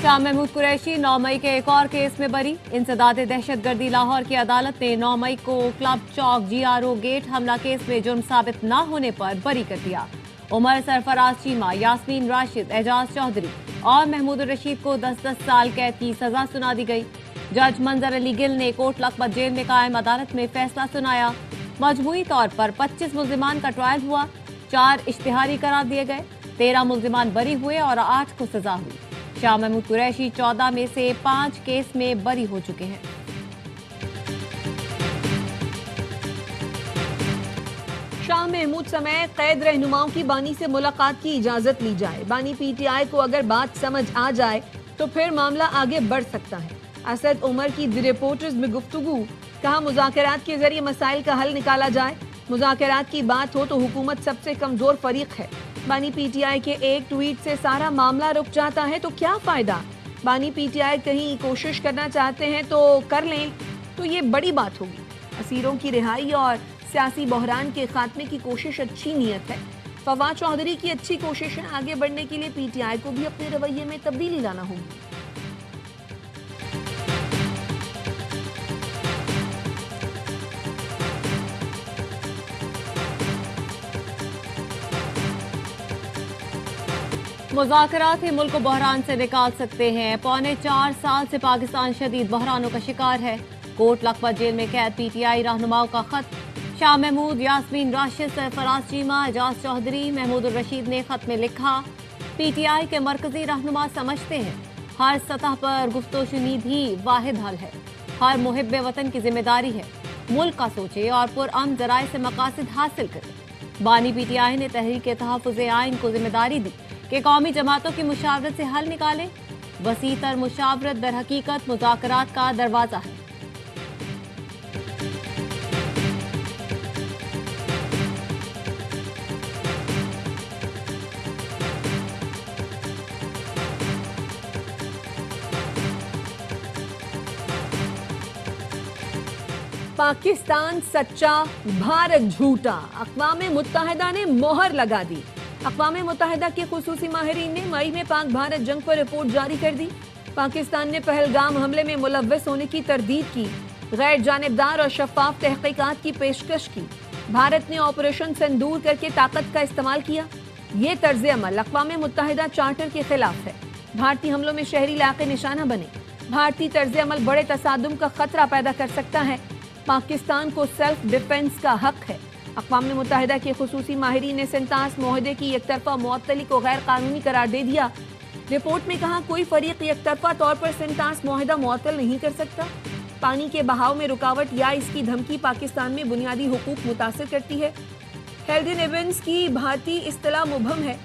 शाह महमूद कुरैशी 9 मई के एक और केस में बरी। इंसदाद दहशतगर्दी लाहौर की अदालत ने 9 मई को क्लब चौक GRO गेट हमला केस में जुर्म साबित न होने पर बरी कर दिया। उमर सरफराज चीमा, यास्मीन राशिद, एजाज चौधरी और महमूद रशीद को 10-10 साल कैद की सजा सुना दी गई। जज मंजर अली गिल ने कोट लखपत जेल में कायम अदालत में फैसला सुनाया। मजमूई तौर पर 25 मुल्जिमान का ट्रायल हुआ, 4 इश्तिहारी करार दिए गए, 13 मुल्जिमान बरी हुए और 8 को सजा हुई। शाह महमूद कुरैशी 14 में से 5 केस में बरी हो चुके हैं। शाह महमूद समेत कैद रहनुमाओं की बानी से मुलाकात की इजाजत ली जाए। बानी PTI को अगर बात समझ आ जाए तो फिर मामला आगे बढ़ सकता है। असद उमर की द रिपोर्टर्स में गुफ्तगू, कहा मुज़ाकरात के जरिए मसाइल का हल निकाला जाए। मुज़ाकरात की बात हो तो हुकूमत सबसे कमजोर फरीक है। बानी PTI के एक ट्वीट से सारा मामला रुक जाता है तो क्या फायदा। बानी PTI कहीं कोशिश करना चाहते हैं तो कर लें, तो ये बड़ी बात होगी। असीरों की रिहाई और सियासी बहरान के खात्मे की कोशिश अच्छी नीयत है। फवाद चौधरी की अच्छी कोशिशें आगे बढ़ने के लिए PTI को भी अपने रवैये में तब्दीली लाना होगी। मुज़ाकरात ही मुल्क को बहरान से निकाल सकते हैं। 3.25 साल से पाकिस्तान शदीद बहरानों का शिकार है। कोट लखपत जेल में कैद PTI रहनुमाओं का खत। शाह महमूद, यास्मीन राशिद, सरफराज चीमा, एजाज चौधरी, महमूद रशीद ने खत में लिखा, PTI के मरकजी रहनुमा समझते हैं हर सतह पर गुफ्तगू-शुनीद ही वाहिद हल है। हर मुहिब्बे वतन की जिम्मेदारी है मुल्क का सोचे और पुरअमन ज़राए से मकासद हासिल करे। बानी PTI ने तहरीक तहफ़्फ़ुज़ आइन को जिम्मेदारी दी कि कौमी जमातों की मुशावरत से हल निकाले। वसीतर मुशावरत दर हकीकत मुज़ाकरात का दरवाज़ा है। पाकिस्तान सच्चा, भारत झूठा, अक़वाम मुत्तहिदा ने मोहर लगा दी। अक़वाम मुत्तहिदा के खुसूसी माहिरीन ने मई में पाक भारत जंग पर रिपोर्ट जारी कर दी। पाकिस्तान ने पहलगाम हमले में मुलव्वस होने की तरदीद की, गैर जानिबदार और शफाफ तहक़ीक़ात की पेशकश की। भारत ने ऑपरेशन सिंदूर करके ताकत का इस्तेमाल किया। ये तर्ज अमल अक़वाम मुत्तहिदा चार्टर के खिलाफ है। भारतीय हमलों में शहरी इलाके निशाना बने। भारतीय तर्ज अमल बड़े तसादुम का खतरा पैदा कर सकता है। पाकिस्तान को सेल्फ डिफेंस का हक है। अक़वाम मुत्तहिदा के खुसूसी माहिरीन ने सिंतास मुआहदे की एकतरफा मुअत्तली को गैर कानूनी करार दे दिया। रिपोर्ट में कहा, कोई फरीक एकतरफा तौर पर सिंतास मुआहदा मुअत्तल नहीं कर सकता। पानी के बहाव में रुकावट या इसकी धमकी पाकिस्तान में बुनियादी हुकूक मुतासिर करती है। हेल्डन एवेंस की भारतीय इस्तिलाह मुबहम है।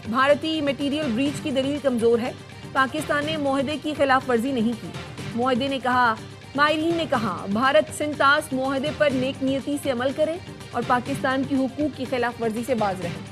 भारतीय मटीरियल ब्रीच की दलील कमजोर है। पाकिस्तान ने मुआहदे की खिलाफ वर्जी नहीं की। मुआहदे ने कहा, माहिरीन ने कहा, भारत सिंतास मुआहदे पर नेक नियती से अमल करे और पाकिस्तान की हुकूक की खिलाफ वर्जी से बाज रहे।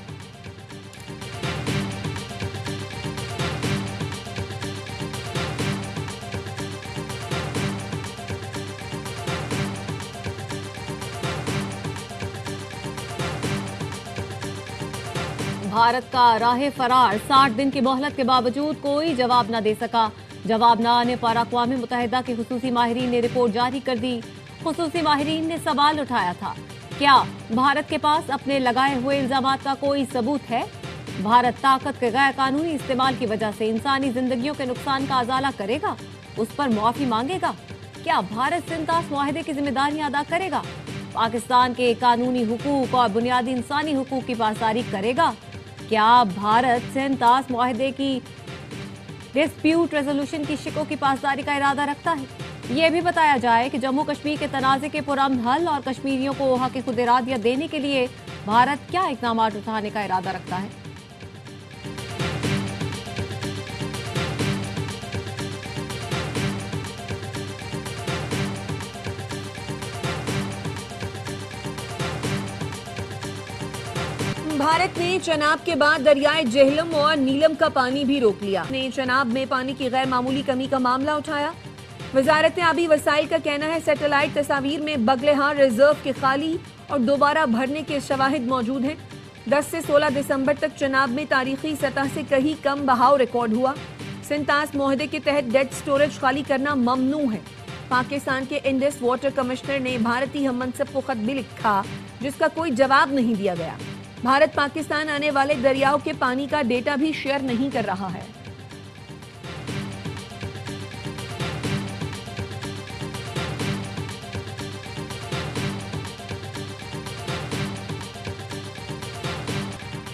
भारत का राह फरार 60 दिन की मोहलत के बावजूद कोई जवाब न दे सका। जवाब न आने पर अक़वाम मुत्तहिदा के खुसूसी माहिरीन ने रिपोर्ट जारी कर दी। खुसूसी माहिरीन ने सवाल उठाया था, क्या भारत के पास अपने लगाए हुए इल्जामात का कोई सबूत है? भारत ताकत के गैर कानूनी इस्तेमाल की वजह से इंसानी जिंदगियों के नुकसान का अजाला करेगा, उस पर मुआफी मांगेगा? क्या भारत सिंतास मुआहदे की जिम्मेदारियां अदा करेगा? पाकिस्तान के कानूनी हुकूक और बुनियादी इंसानी हुकूक की पासदारी करेगा? क्या भारत सिंतास मुआहदे की डिस्प्यूट रेजोल्यूशन की शिकों की पासदारी का इरादा रखता है? ये भी बताया जाए कि जम्मू कश्मीर के तनाज़े के पुरअमन हल और कश्मीरियों को हक़ खुद इरादिया देने के लिए भारत क्या इक़दाम उठाने का इरादा रखता है। भारत ने चनाब के बाद दरियाए जेहलम और नीलम का पानी भी रोक लिया। ने चनाब में पानी की गैर मामूली कमी का मामला उठाया। वजारत आबी वसाइल का कहना है, सैटेलाइट तस्वीर में बगलेहार रिजर्व के खाली और दोबारा भरने के शवाहिद मौजूद हैं। 10 से 16 दिसंबर तक चनाब में तारीखी सतह से कहीं कम बहाव रिकॉर्ड हुआ। सिंतास معاہدے के तहत डेट स्टोरेज खाली करना ममनू है। पाकिस्तान के इंडस वाटर कमिश्नर ने भारतीय हम मनसब को खत भी लिखा जिसका कोई जवाब नहीं दिया गया। भारत पाकिस्तान आने वाले दरियाओं के पानी का डेटा भी शेयर नहीं कर रहा है।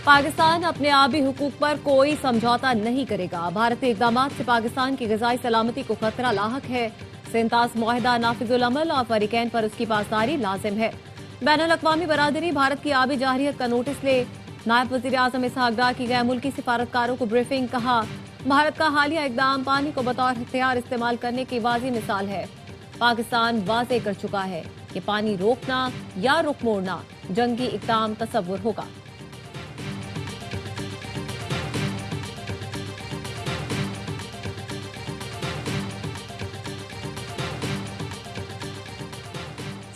पाकिस्तान अपने आबी हुकूक पर कोई समझौता नहीं करेगा। भारतीय इकदामात से पाकिस्तान की ग़िज़ाई सलामती को खतरा लाहक है। सिंतास मुआहदा नाफिजुल अमल और फरीकैन पर उसकी पासदारी लाजिम है। बैनुल अक़वामी बरादरी भारत की आबी जारियत का नोटिस ले। नायब वज़ीर आज़म इसहाक डार की गैर मुल्की सिफारतकारों को ब्रीफिंग। कहा, भारत का हालिया इकदाम पानी को बतौर हथियार इस्तेमाल करने की वाज़ेह मिसाल है। पाकिस्तान वाज़ेह कर चुका है कि पानी रोकना या रुख मोड़ना जंगी इकदाम तसव्वुर होगा।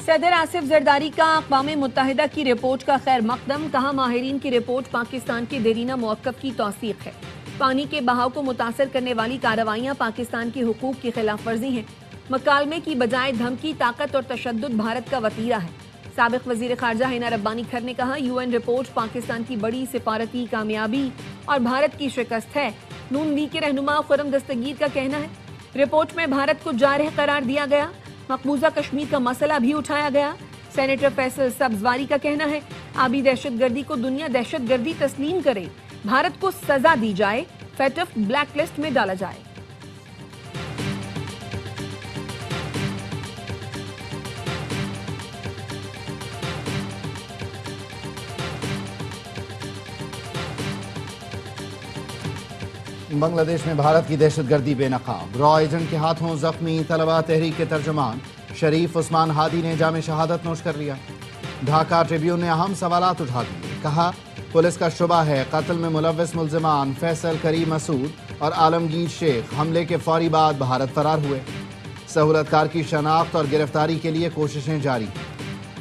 सदर आसिफ जरदारी का अक़वाम मुत्तहिदा की रिपोर्ट का खैर मकदम। कहा, माहिरीन की रिपोर्ट पाकिस्तान के देरीना मौक़िफ़ की तौसीक़ है। पानी के बहाव को मुतासर करने वाली कार्रवाइयाँ पाकिस्तान के हुकूक की खिलाफ वर्जी हैं। मकालमे की बजाय धमकी, ताकत और तशद्दुद भारत का वतीरा है। साबिक़ वज़ीर ख़ारजा हिना रब्बानी खर ने कहा, UN रिपोर्ट पाकिस्तान की बड़ी सिफारती कामयाबी और भारत की शिकस्त है। नून लीग के रहनुमा खुर्रम दस्तगीर का कहना है, रिपोर्ट में भारत को जारह करार दिया गया। मकबूजा कश्मीर का मसला भी उठाया गया। सेनेटर फैसल सब्जवारी का कहना है, आबी दहशतगर्दी को दुनिया दहशतगर्दी तस्लीम करे, भारत को सजा दी जाए, फेटफ ब्लैक लिस्ट में डाला जाए। बांग्लादेश में भारत की दहशतगर्दी बेनकाब। रॉ एजेंट के हाथों जख्मी तलबा तहरीक के तर्जुमान शरीफ उस्मान हादी ने जाम शहादत नोश कर लिया। ढाका ट्रिब्यून ने अहम सवालात उठा दिए। कहा, पुलिस का शुबा है कत्ल में मुलव्विस मुल्जिमान फैसल करीम मसूद और आलमगीर शेख हमले के फौरी बाद भारत फरार हुए। सहूलतकार की शनाख्त और गिरफ्तारी के लिए कोशिशें जारी।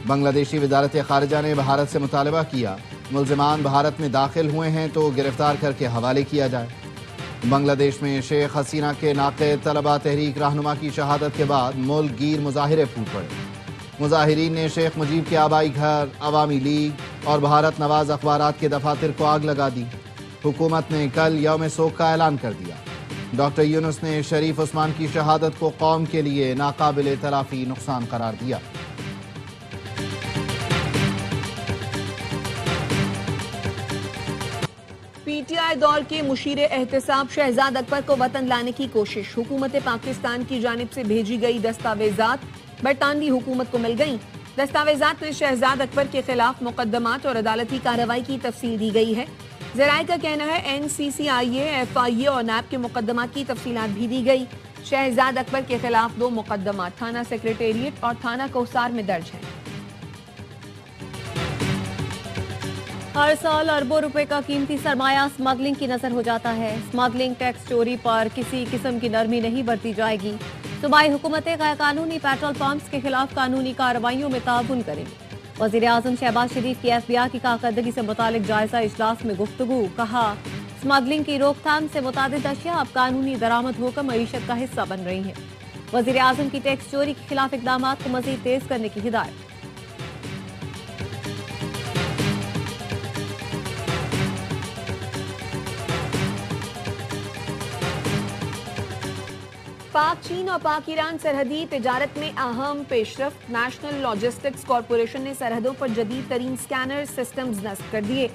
बांग्लादेशी वजारत खारिजा ने भारत से मुतालबा किया, मुल्जिमान भारत में दाखिल हुए हैं तो गिरफ्तार करके हवाले किया जाए। बांग्लादेश में शेख हसीना के नाक़िद तलबा तहरीक रहनुमा की शहादत के बाद मुल्क गिर मुजाहिरे फूट पड़े। मुजाहिरीन ने शेख मुजीब के आबाई घर, अवामी लीग और भारत नवाज अखबारात के दफातर को आग लगा दी। हुकूमत ने कल यौम सोग का ऐलान कर दिया। डॉक्टर यूनुस ने शरीफ उस्मान की शहादत को कौम के लिए नाकाबिल तलाफी नुकसान करार दिया। PTI दौर के मुशीर एहतसाब शहजाद अकबर को वतन लाने की कोशिश। हुकूमत पाकिस्तान की जानिब से भेजी गई दस्तावेजात बरतानवी हुकूमत को मिल गई। दस्तावेजात में शहजाद अकबर के खिलाफ मुकदमात और अदालती कार्रवाई की तफसील दी गई है। ज़राए का कहना है NCCIA, FIA और NAB के मुकदमात की तफसीलात भी दी गई। शहजाद अकबर के खिलाफ 2 मुकदमात थाना सेक्रेटेरिएट और थाना कोसार में दर्ज हैं। हर साल अरबों रुपए का कीमती सरमाया स्मगलिंग की नजर हो जाता है। स्मगलिंग टैक्स चोरी पर किसी किस्म की नरमी नहीं बरती जाएगी। सूबाई हुकूमतें गैर कानूनी पेट्रोल पंप्स के खिलाफ कानूनी कार्रवाइयों में ताउन करेंगी। वज़ीर आज़म शहबाज शरीफ की FBI की कारकर्दगी से मुतालिक जायजा इजलास में गुफ्तगू। कहा, स्मगलिंग की रोकथाम से मुतादिद अशिया अब कानूनी दरामद होकर मईशत का हिस्सा बन रही हैं। वज़ीर आज़म की टैक्स चोरी के खिलाफ इक़दामात को मज़ीद तेज करने की हिदायत। पाक चीन और पाक ईरान सरहदी तिजारत में अहम पेशरफ्त। नेशनल लॉजिस्टिक्स कॉरपोरेशन ने सरहदों पर जदीद तरीन स्कैनर सिस्टम्स नस्ब कर दिए।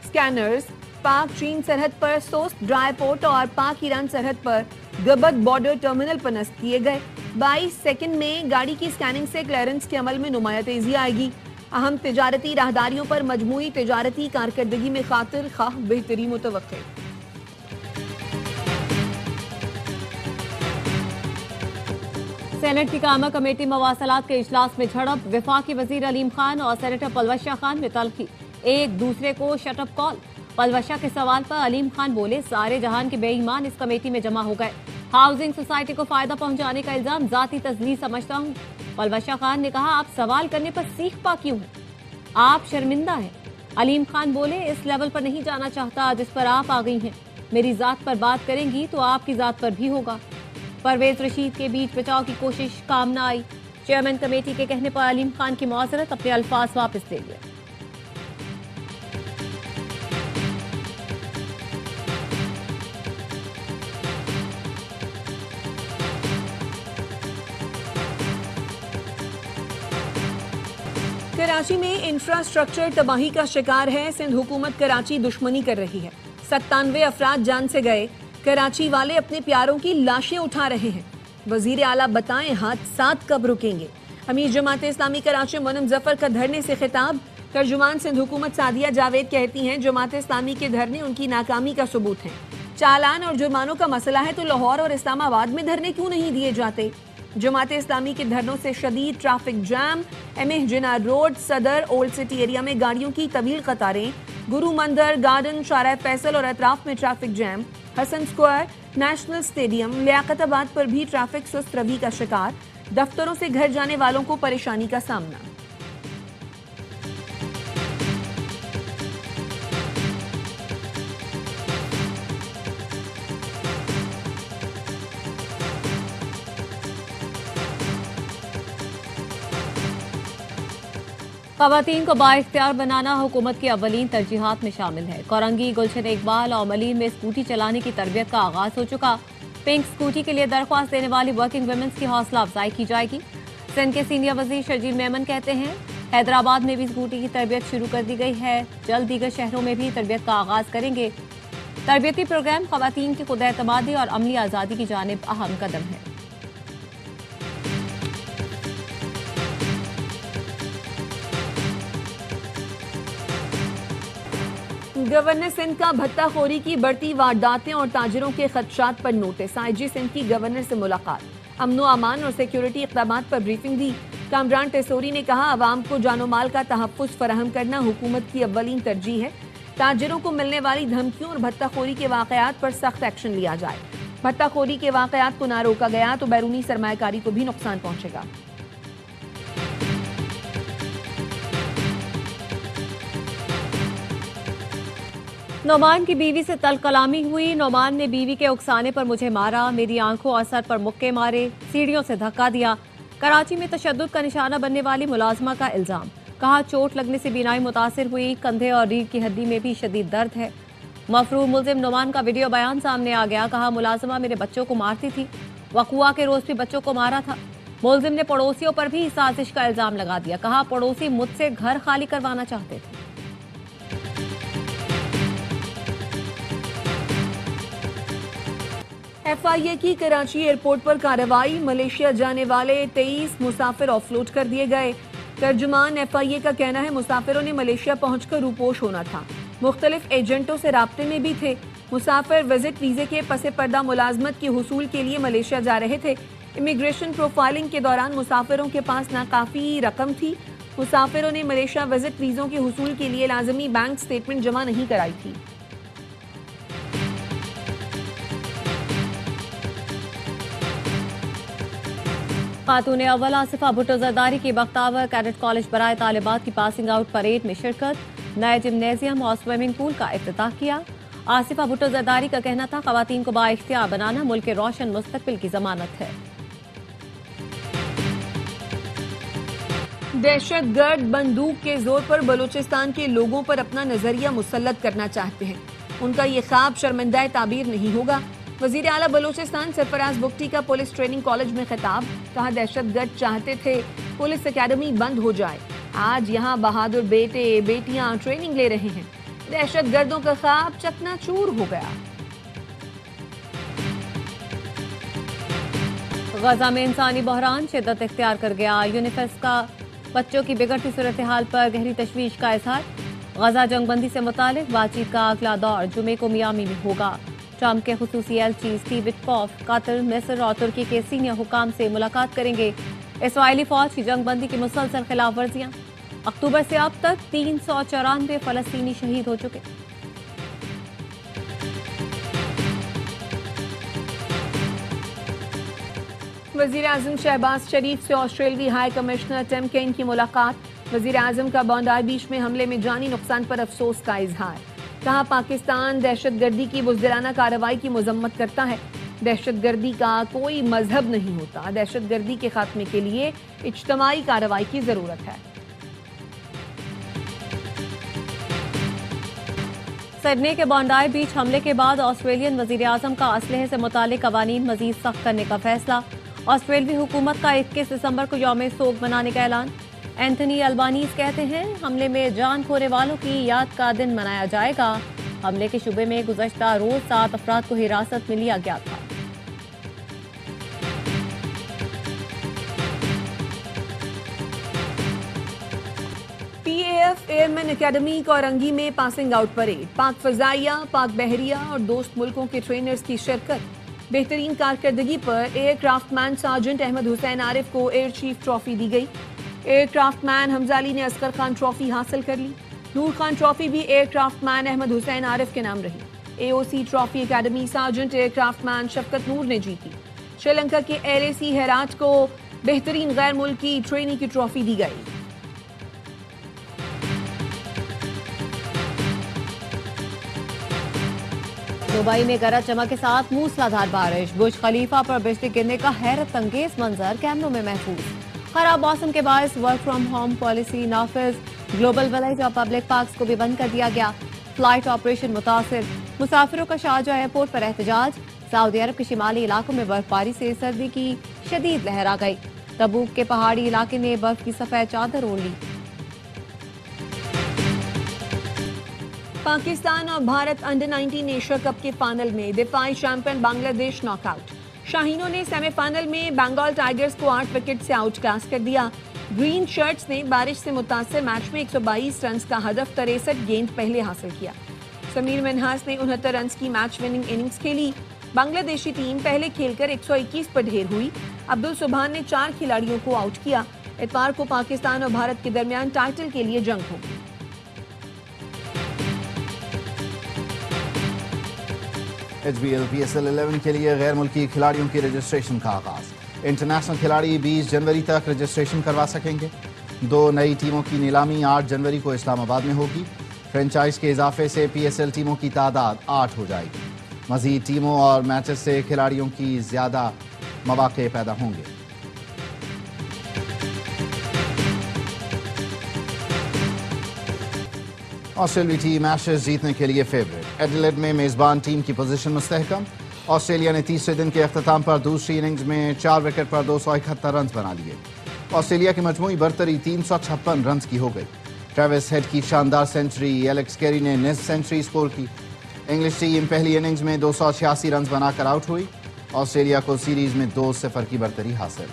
स्कैनर्स पाक चीन सरहद पर सोस्ट ड्राई पोर्ट और पाक ईरान सरहद पर गबत बॉर्डर टर्मिनल पर नस्ब किए गए। 22 सेकंड में गाड़ी की स्कैनिंग से क्लियरेंस के अमल में नुमाया तेजी आएगी। अहम तिजारती राहदारियों पर मजमूई तिजारती कारकर्दगी में खातिर खाह बेहतरी मुतवक्के। सेनेट की कामा कमेटी मवासलात के इजलास में झड़प। वफाकी वजीर अलीम खान और सेनेटर पलवशा खान में तलखी, एक दूसरे को शटअप कॉल। पलवशा के सवाल पर अलीम खान बोले, सारे जहान के बेईमान इस कमेटी में जमा हो गए। हाउसिंग सोसाइटी को फायदा पहुंचाने का इल्जाम जाती तजलील समझता हूं। पलवशा खान ने कहा, आप सवाल करने पर सीख पा क्यों हैं? आप शर्मिंदा हैं। अलीम खान बोले, इस लेवल पर नहीं जाना चाहता जिस पर आप आ गई हैं। میری ذات پر بات کریں گی تو آپ کی ذات پر بھی ہوگا۔ پرویز رشید کے بیچ بچاؤ کی کوشش کام نہ آئی، چیئرمین کمیٹی کے کہنے پر علیم خان کی معذرت، اپنے الفاظ واپس لے لیا۔ کراچی میں انفراسٹرکچر تباہی کا شکار ہے، سندھ حکومت کراچی دشمنی کر رہی ہے، 97 افراد جان سے گئے، کراچی والے اپنے پیاروں کی لاشیں اٹھا رہے ہیں، وزیر اعلیٰ بتائیں حادثات کب رکیں گے؟ امیر جماعت اسلامی کراچی منم ظفر کا دھرنے سے خطاب، ترجمان سندھ حکومت سعدیہ جاوید کہتی ہیں جماعت اسلامی کے دھرنے ان کی ناکامی کا ثبوت ہیں، چالان اور جرمانوں کا مسئلہ ہے تو لاہور اور اسلام آباد میں دھرنے کیوں نہیں دیے جاتے؟ جماعت اسلامی کے دھرنوں سے شدید ٹریفک جام، ایم اے جناح روڈ، صدر، اولڈ سٹی ایریا میں گاڑیوں کی طویل قطاریں، گرو مندر، گارڈن، شارع فیصل اور اطراف میں ٹریفک جام، حسن سکوائر، نیشنل اسٹیڈیم، لیاقت آباد پر بھی ٹریفک سست روی کا شکار، دفتروں سے گھر جانے والوں کو پریشانی کا سامنا۔ خواتین کو بااختیار بنانا حکومت کی اولین ترجیحات میں شامل ہے۔ کورنگی، گلشن اقبال اور ملین میں اسکوٹی چلانے کی تربیت کا آغاز ہو چکا۔ پنک اسکوٹی کے لیے درخواست دینے والی ورکنگ ویمنز کی حوصلہ افزائی کی جائے گی۔ سندھ کے سینئر وزیر شرجیل میمن کہتے ہیں حیدرآباد میں بھی اسکوٹی کی تربیت شروع کر دی گئی ہے، جلد دیگر شہروں میں بھی تربیت کا آغاز کریں گے۔ تربیتی پروگرام خواتین کی خود اعتمادی اور عملی آزادی کی جانب اہم قدم ہے۔ گورنر سندھ کا بھتہ خوری کی بڑھتی وارداتیں اور تاجروں کے خدشات پر نوٹس، آئی جی سندھ کی گورنر سے ملاقات، امن و امان اور سیکیورٹی اقدامات پر بریفنگ دی۔ کامران ٹیسوری نے کہا عوام کو جان و مال کا تحفظ فراہم کرنا حکومت کی اولین ترجیح ہے، تاجروں کو ملنے والی دھمکیوں اور بھتہ خوری کے واقعات پر سخت ایکشن لیا جائے، بھتہ خوری کے واقعات کو نہ روکا گیا تو بیرونی سرمایہ کاری کو بھی نقصان پہنچے گا۔ نعمان کی بیوی سے تلخ کلامی ہوئی، نعمان نے بیوی کے اکسانے پر مجھے مارا، میری آنکھوں اور سر پر مکے مارے، سیڑھیوں سے دھکا دیا۔ کراچی میں تشدد کا نشانہ بننے والی ملازمہ کا الزام، کہا چوٹ لگنے سے بینائی متاثر ہوئی، کندھے اور ریڑھ کی ہڈی میں بھی شدید درد ہے۔ مفروض ملزم نعمان کا ویڈیو بیان سامنے آ گیا، کہا ملازمہ میرے بچوں کو مارتی تھی، وقوعہ کے روز بھی بچوں کو مارا تھا۔ ملزم نے پڑوسیوں پر بھی سازش کا الزام لگا دیا، کہا پڑوسی مجھ سے گھر خالی کروانا چاہتے تھے۔ ایف آئی اے کی کراچی ایئرپورٹ پر کارروائی، ملیشیا جانے والے 23 مسافر آف لوڈ کر دیے گئے۔ ترجمان ایف آئی اے کا کہنا ہے مسافروں نے ملیشیا پہنچ کر روپوش ہونا تھا، مختلف ایجنٹوں سے رابطے میں بھی تھے۔ مسافر وزٹ ویزے کے پس پردہ ملازمت کے حصول کے لیے ملیشیا جا رہے تھے۔ امیگریشن پروفائلنگ کے دوران مسافروں کے پاس ناکافی رقم تھی، مسافروں نے ملیشیا وزٹ ویزوں کے حصول کے لیے لازمی بینک سٹیٹمنٹ جمع نہیں کرائی تھی۔ خاتون اول آصفہ بھٹو زرداری کی بختاور کیڈٹ کالج برائے طالبات کی پاسنگ آؤٹ پریڈ میں شرکت، نئے جمنیزیم اور سوئمنگ پول کا افتتاح کیا۔ آصفہ بھٹو زرداری کا کہنا تھا خواتین کو بااختیار بنانا ملک کے روشن مستقبل کی ضمانت ہے۔ دہشت گرد بندوق کے زور پر بلوچستان کے لوگوں پر اپنا نظریہ مسلط کرنا چاہتے ہیں، ان کا یہ خواب شرمندہ تعبیر نہیں ہوگا۔ وزیر اعلیٰ بلوچستان سرفراز بگٹی کا پولیس ٹریننگ کالج میں خطاب، کہا دہشت گرد چاہتے تھے پولیس اکیڈمی بند ہو جائے، آج یہاں بہادر بیٹے بیٹیاں ٹریننگ لے رہے ہیں، دہشت گردوں کا خواب چکنا چور ہو گیا۔ غزہ میں انسانی بحران شدت اختیار کر گیا، یونیسیف کا بچوں کی بگڑتی صورتحال پر گہری تشویش کا اظہار، غزہ جنگ بندی سے متعلق بات چیت کا اگلا دور جمعے کو میامی میں ہوگا۔ ٹرمپ کے خصوصی ایلچی اسٹیو وٹکوف قطر، مصر اور ترکی کے سینئر حکام سے ملاقات کریں گے۔ اسرائیلی فوج کی جنگ بندی کی مسلسل خلاف ورزیاں، اکتوبر سے اب تک 394 فلسطینی شہید ہو چکے۔ وزیر اعظم شہباز شریف سے آسٹریلوی ہائی کمشنر ٹم کین کی ملاقات، وزیر اعظم کا بانڈائی بیچ میں حملے میں جانی نقصان پر افسوس کا اظہار، کہا پاکستان دہشت گردی کی بزدلانہ کارروائی کی مذمت کرتا ہے. دہشت گردی کا کوئی مذہب نہیں ہوتا. دہشت گردی کے خاتمے کے لیے اجتماعی کارروائی کی ضرورت ہے. سڈنی کے بانڈائی بیچ حملے کے بعد آسٹریلین وزیر اعظم کا اسلحے سے متعلق قوانین مزید سخت کرنے کا فیصلہ. آسٹریلوی حکومت کا 21 دسمبر کو یوم سوگ منانے کا اعلان. اینتھنی البانیز کہتے ہیں حملے میں جان کھونے والوں کی یاد کا دن منایا جائے گا. حملے کے شبے میں گزشتہ روز 7 افراد کو حراست میں لیا گیا تھا. P A F airman academy Korangi میں پاسنگ آؤٹ پریڈ. پاک فضائیہ، پاک بحریہ اور دوست ملکوں کے ٹرینرز کی شرکت. بہترین کارکردگی پر ایئر کرافٹ مین سارجنٹ احمد حسین عارف کو ایئر چیف ٹرافی دی گئی. ایئر کرافٹ مین حمزہ علی نے اصغر خان ٹرافی حاصل کر لی. نور خان ٹرافی بھی aircraftman Ahmed Hussain Arif کے نام رہی. A O C trophy academy sergeant aircraftman Shafqat Noor نے جیتی. شری لنکا کے ایل اے سی ہیراٹ کو بہترین غیر ملکی ٹرینی کی ٹرافی دی گئی. دبئی میں گرج چمک کے ساتھ موسلادھار بارش. برج خلیفہ پر بجلی گرنے کا حیرت انگیز منظر کیمروں میں محفوظ. خراب موسم کے باعث ورک فرام ہوم پالیسی نافذ. گلوبل ولیج اور پبلک پارکس کو بھی بند کر دیا گیا. فلائٹ آپریشن متاثر. مسافروں کا شارجہ ایئرپورٹ پر احتجاج. سعودی عرب کے شمالی علاقوں میں برف باری سے سردی کی شدید لہر آ گئی. تبوک کے پہاڑی علاقے نے برف کی سفید چادر اوڑھ لی. پاکستان اور بھارت انڈر 19 ایشیا کپ کے فائنل میں دفاعی چیمپئن بنگلہ دیش ناک آؤٹ. شاہینوں نے سیمی فائنل میں بنگال ٹائیگرز کو 8 وکٹ سے آؤٹ کلاس کر دیا. گرین شرٹس نے بارش سے متاثر میچ میں 122 رنز کا ہدف 63 گیند پہلے حاصل کیا. سمیر منہاس نے 69 رنز کی میچ وننگ اننگز کھیلی. بنگلہ دیشی ٹیم پہلے کھیل کر 121 پر ڈھیر ہوئی. عبدل سبحان نے 4 کھلاڑیوں کو آؤٹ کیا. اتوار کو پاکستان اور بھارت کے درمیان ٹائٹل کے لیے جنگ ہوگی. H B L P S L 11 کے لیے غیر ملکی کھلاڑیوں کی رجسٹریشن کا آغاز. انٹرنیشنل کھلاڑی 20 جنوری تک رجسٹریشن کروا سکیں گے. 2 نئی ٹیموں کی نیلامی 8 جنوری کو اسلام آباد میں ہوگی. فرنچائز کے اضافے سے پی ایس ایل ٹیموں کی تعداد 8 ہو جائے گی. مزید ٹیموں اور میچز سے کھلاڑیوں کی زیادہ مواقع پیدا ہوں گے. آسٹریلوی ٹیم ایشز جیتنے کے لیے فیورٹ. ایڈیلیڈ میں میزبان ٹیم کی پوزیشن مستحکم. آسٹریلیا نے تیسرے دن کے اختتام پر دوسری اننگز میں 4 وکٹ پر 271 رنز بنا لیے. آسٹریلیا کی مجموعی برتری 356 رنز کی ہو گئی. ٹریوس ہیڈ کی شاندار سینچری، ایلیکس کیری نے نصف سینچری سکور کی. انگلش ٹیم پہلی اننگز میں 286 رنز بنا کر آؤٹ ہوئی. آسٹریلیا کو سیریز میں 2-0 کی برتری حاصل.